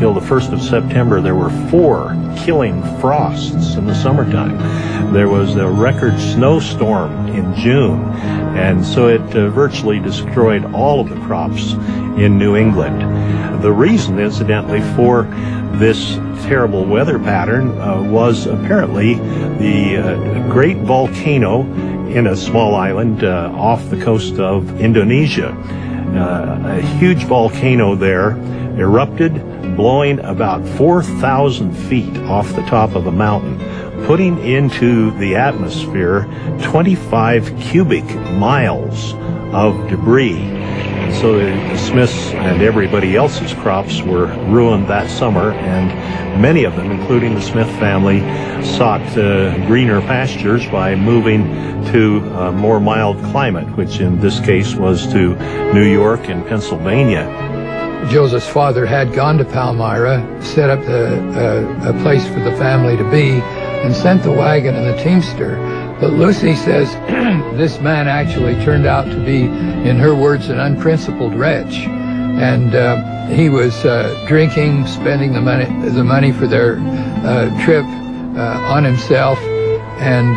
until the 1st of September, there were 4 killing frosts in the summertime. There was a record snowstorm in June, and so it virtually destroyed all of the crops in New England. The reason, incidentally, for this terrible weather pattern was apparently the great volcano in a small island off the coast of Indonesia. A huge volcano there erupted, blowing about 4,000 feet off the top of a mountain, putting into the atmosphere 25 cubic miles of debris. And so the Smiths and everybody else's crops were ruined that summer, and many of them, including the Smith family, sought greener pastures by moving to a more mild climate, which in this case was to New York and Pennsylvania. Joseph's father had gone to Palmyra, set up a place for the family to be, and sent the wagon and the teamster. But Lucy says this man actually turned out to be, in her words, an unprincipled wretch. And he was drinking, spending the money for their trip on himself. And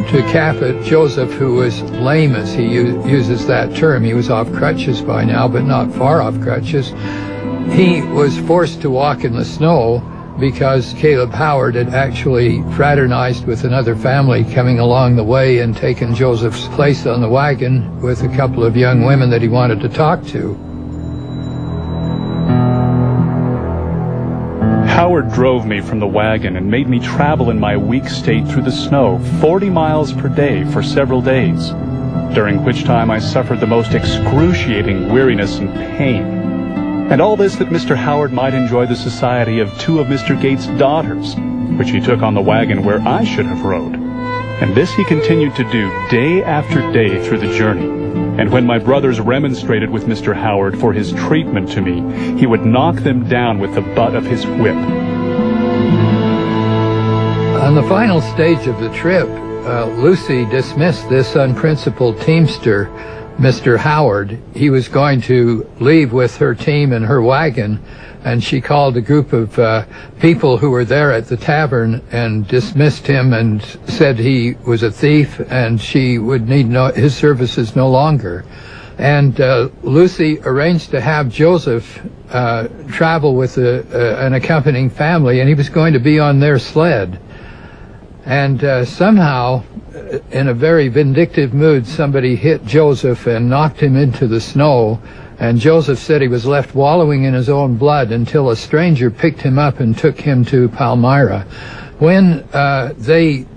to cap it, Joseph, who was lame, as he uses that term, he was off crutches by now, but not far off crutches, he was forced to walk in the snow because Caleb Howard had actually fraternized with another family coming along the way and taken Joseph's place on the wagon with a couple of young women that he wanted to talk to. Howard drove me from the wagon and made me travel in my weak state through the snow 40 miles per day for several days, during which time I suffered the most excruciating weariness and pain. And all this that Mr. Howard might enjoy the society of 2 of Mr. Gates' daughters, which he took on the wagon where I should have rode. And this he continued to do day after day through the journey. And when my brothers remonstrated with Mr. Howard for his treatment to me, he would knock them down with the butt of his whip. On the final stage of the trip, Lucy dismissed this unprincipled teamster, Mr. Howard. He was going to leave with her team and her wagon, and she called a group of people who were there at the tavern and dismissed him and said he was a thief and she would need his services no longer. And Lucy arranged to have Joseph travel with an accompanying family, and he was going to be on their sled. And somehow, in a very vindictive mood, somebody hit Joseph and knocked him into the snow. And Joseph said he was left wallowing in his own blood until a stranger picked him up and took him to Palmyra. When they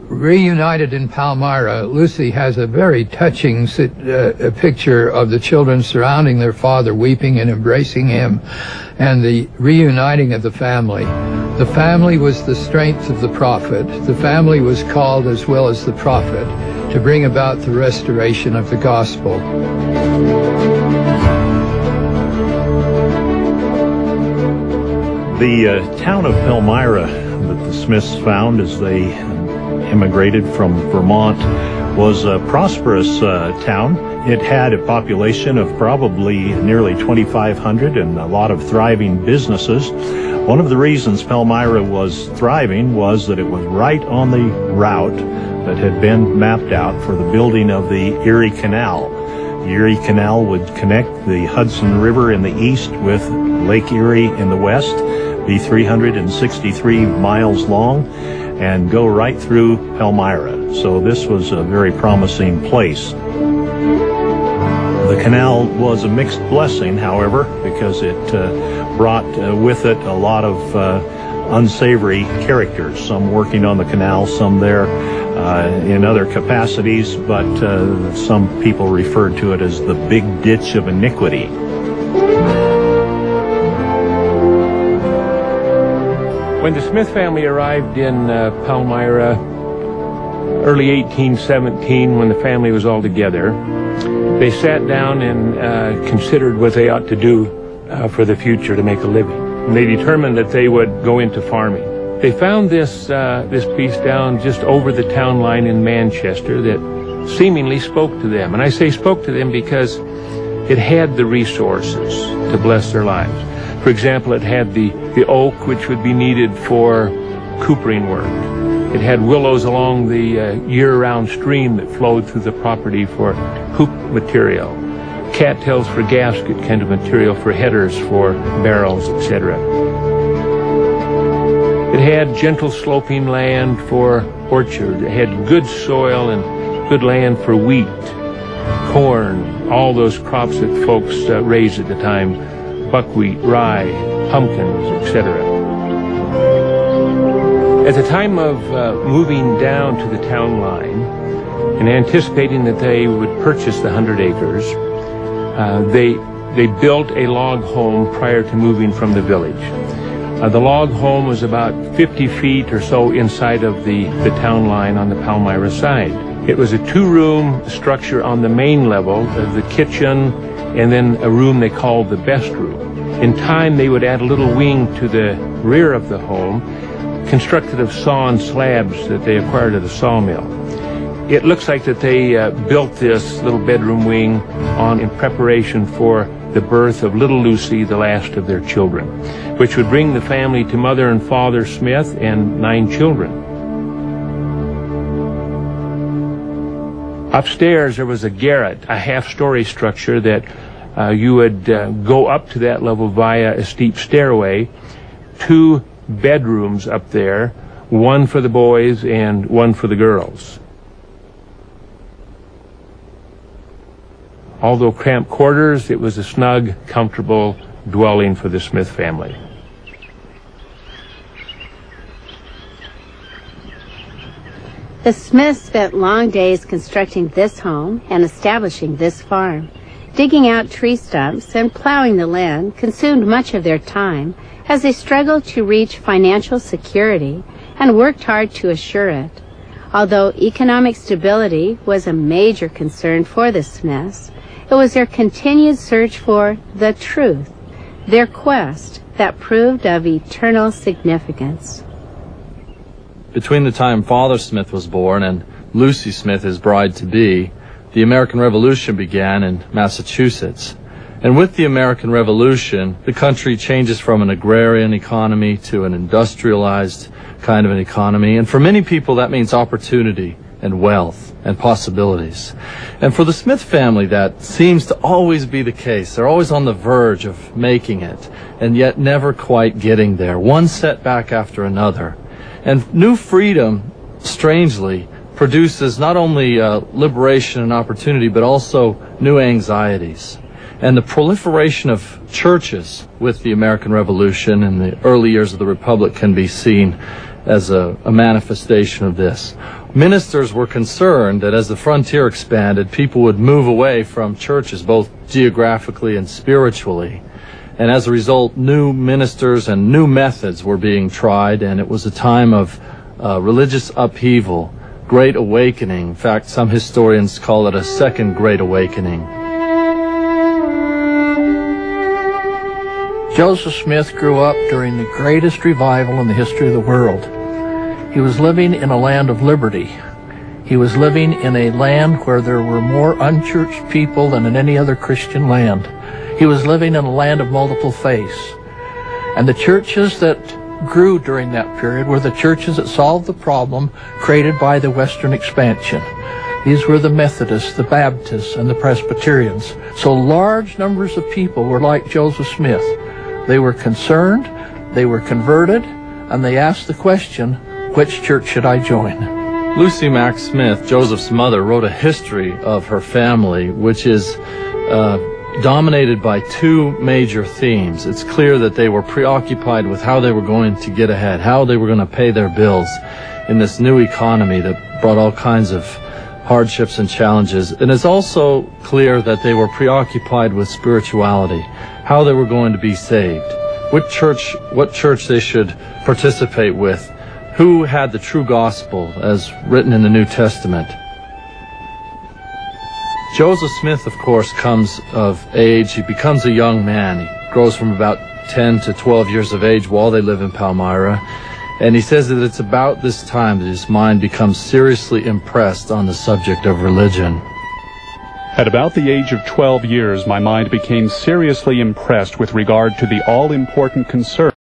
reunited in Palmyra, Lucy has a very touching picture of the children surrounding their father, weeping and embracing him, and the reuniting of the family. The family was the strength of the prophet. The family was called, as well as the prophet, to bring about the restoration of the gospel. The town of Palmyra that the Smiths found as they immigrated from Vermont was a prosperous town. It had a population of probably nearly 2,500 and a lot of thriving businesses. One of the reasons Palmyra was thriving was that it was right on the route that had been mapped out for the building of the Erie Canal. The Erie Canal would connect the Hudson River in the east with Lake Erie in the west, be 363 miles long, and go right through Palmyra. So this was a very promising place. The canal was a mixed blessing, however, because it brought with it a lot of unsavory characters, some working on the canal, some there in other capacities, but some people referred to it as the Big Ditch of Iniquity. When the Smith family arrived in Palmyra, early 1817, when the family was all together, they sat down and considered what they ought to do for the future to make a living. And they determined that they would go into farming. They found this piece down just over the town line in Manchester that seemingly spoke to them. And I say spoke to them because it had the resources to bless their lives. For example, it had the oak, which would be needed for coopering work. It had willows along the year-round stream that flowed through the property for hoop material. Cattails for gasket kind of material for headers for barrels, etc. It had gentle sloping land for orchard. It had good soil and good land for wheat, corn, all those crops that folks raised at the time, buckwheat, rye, pumpkins, etc. At the time of moving down to the town line and anticipating that they would purchase the 100 acres, they built a log home prior to moving from the village. The log home was about 50 feet or so inside of the town line on the Palmyra side. It was a 2-room structure on the main level, the kitchen, and then a room they called the best room. In time, they would add a little wing to the rear of the home, constructed of sawn slabs that they acquired at a sawmill. It looks like that they built this little bedroom wing in preparation for the birth of little Lucy, the last of their children, which would bring the family to Mother and Father Smith and 9 children. Upstairs, there was a garret, a half-story structure that you would go up to that level via a steep stairway. 2 bedrooms up there, one for the boys and one for the girls. Although cramped quarters, it was a snug, comfortable dwelling for the Smith family. The Smiths spent long days constructing this home and establishing this farm. Digging out tree stumps and plowing the land consumed much of their time as they struggled to reach financial security and worked hard to assure it. Although economic stability was a major concern for the Smiths, it was their continued search for the truth, their quest, that proved of eternal significance. Between the time Father Smith was born and Lucy Smith, his bride-to-be, the American Revolution began in Massachusetts. And with the American Revolution, the country changes from an agrarian economy to an industrialized kind of an economy. And for many people, that means opportunity and wealth and possibilities. And for the Smith family, that seems to always be the case. They're always on the verge of making it, and yet never quite getting there, one setback after another. And new freedom, strangely, produces not only liberation and opportunity, but also new anxieties. And the proliferation of churches with the American Revolution and the early years of the Republic can be seen as a manifestation of this. Ministers were concerned that as the frontier expanded, people would move away from churches, both geographically and spiritually. And as a result, new ministers and new methods were being tried, and it was a time of religious upheaval, great awakening. In fact, some historians call it a second great awakening. Joseph Smith grew up during the greatest revival in the history of the world. He was living in a land of liberty. He was living in a land where there were more unchurched people than in any other Christian land. He was living in a land of multiple faiths. And the churches that grew during that period were the churches that solved the problem created by the Western expansion. These were the Methodists, the Baptists, and the Presbyterians. So large numbers of people were like Joseph Smith. They were concerned, they were converted, and they asked the question, which church should I join? Lucy Mack Smith, Joseph's mother, wrote a history of her family, which is dominated by 2 major themes. It's clear that they were preoccupied with how they were going to get ahead, how they were going to pay their bills in this new economy that brought all kinds of hardships and challenges. And it's also clear that they were preoccupied with spirituality, how they were going to be saved, what church they should participate with, who had the true gospel as written in the New Testament. Joseph Smith, of course, comes of age. He becomes a young man. He grows from about 10 to 12 years of age while they live in Palmyra. And he says that it's about this time that his mind becomes seriously impressed on the subject of religion. At about the age of 12 years, my mind became seriously impressed with regard to the all-important concern